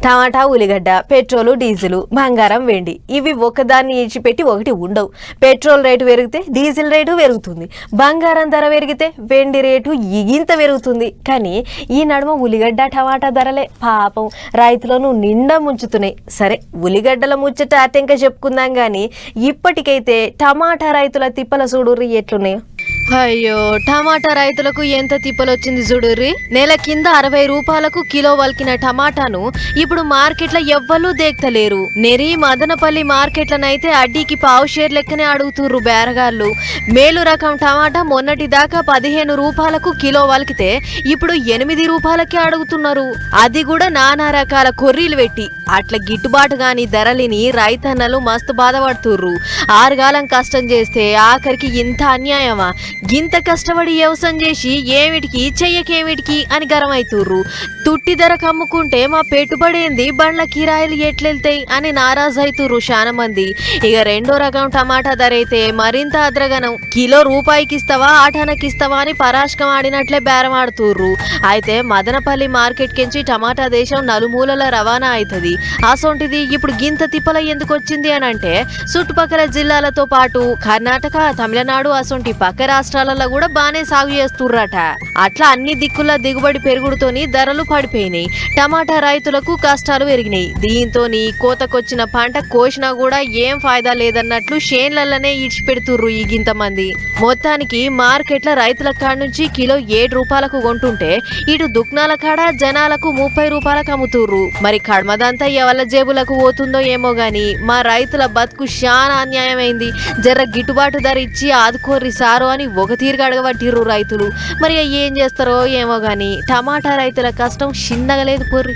టమాటా, ఉల్లిగడ్డ, petrol, diesel, బంగారం, వెండి ఇవి ఒకదాన్ని ఇచ్చిపెట్టి ఒకటి ఉండవు. పెట్రోల్ రేటు పెరిగితే డీజిల్ రేటు పెరుగుతుంది, బంగారం ధర పెరిగితే వెండి రేటు ఇంత పెరుగుతుంది. కానీ ఈ నడుమ ఉల్లిగడ్డ, టమాటా ధరలే పాపం రైతులను నిండా ముంచుతున్నాయి. సరే ఉల్లిగడ్డల ముచ్చట అటెంక చెప్పుకుందాం కానీ ఇప్పటికైతే టమాటా రైతుల తిప్పల చూడుర్రి ఎట్లున్నాయో. అయ్యో టమాటా రైతులకు ఎంత తిప్పలొచ్చింది చూడుర్రి. నెల కింద 60 రూపాయలకు కిలో వలికిన టమాటాను ఇప్పుడు మార్కెట్లో ఎవ్వరూ దేక్తలేరు. నెరి మదనపల్లి మార్కెట్లనైతే అడ్డీకి పావు షేర్ లెక్కనే అడుగుతుర్రు బేరగాళ్ళు. మేలు రకం టమాటా మొన్నటి దాకా 15 రూపాయలకు కిలో వలికితే ఇప్పుడు 8 రూపాయలకే అడుగుతున్నారు. అది కూడా నానా రకాల కొర్రీలు పెట్టి. అట్లా గిట్టుబాటు గాని ధరలిని రైతన్నలు మస్తు బాధపడుతుర్రు. ఆరుగాలం కష్టం చేస్తే ఆఖరికి ఇంత అన్యాయమా? గింత కష్టపడి వ్యవసాయం చేసి ఏమిటికి చెయ్యకేమిటికి అని గరమైతుర్రు. తుట్టి ధర కమ్ముకుంటే మా పెట్టుబడేంది, బండ్ల కిరాయిలు ఎట్లెళ్తాయి అని నారాజు అవుతుర్రు చాలా మంది. ఇక రెండో రకం టమాటా ధర అయితే మరింత అద్రగనం. కిలో రూపాయికి ఇస్తావా, ఆటానకి ఇస్తావా అని పరాష్కం ఆడినట్లే బేరం ఆడుతుర్రు. అయితే మదనపల్లి మార్కెట్ కించి టమాటా దేశం నలుమూలల రవాణా అవుతుంది. అసొంటిది ఇప్పుడు గింత తిప్పల ఎందుకు వచ్చింది అని అంటే చుట్టుపక్కల జిల్లాలతో పాటు కర్ణాటక, తమిళనాడు అసొంటి పక్క రాష్ట్రాలలో కూడా బానే సాగు చేస్తుర్రట. అట్లా అన్ని దిక్కుల దిగుబడి పెరుగుడుతోని ధరలు పడిపోయినాయి. టమాటా రైతులకు కష్టాలు పెరిగినాయి. దీంతోని కోతకొచ్చిన పంట కోసినా కూడా ఏం ఫాయిదా లేదన్నట్లు షేన్లలోనే ఇడిచిపెడుతుర్రు ఈ గింతమంది. మొత్తానికి మార్కెట్ల రైతుల కాడ నుంచి కిలో 7 రూపాయలకు కొంటుంటే ఇటు దుక్నాల కాడ జనాలకు 30 రూపాయలకు అమ్ముతుర్రు. మరి కడమదంతా ఎవల జేబులకు పోతుందో ఏమో గాని మా రైతుల బతుకు చాలా అన్యాయమైంది. జర గిట్టుబాటు ధర ఇచ్చి ఆదుకోర్రి సారో అని ఒక తీరుగా అడగబట్టిర్రు రైతులు. మరి ఏం చేస్తారో ఏమో గాని టమాటా రైతుల కష్టం చిన్నగా లేదు పోర్రి.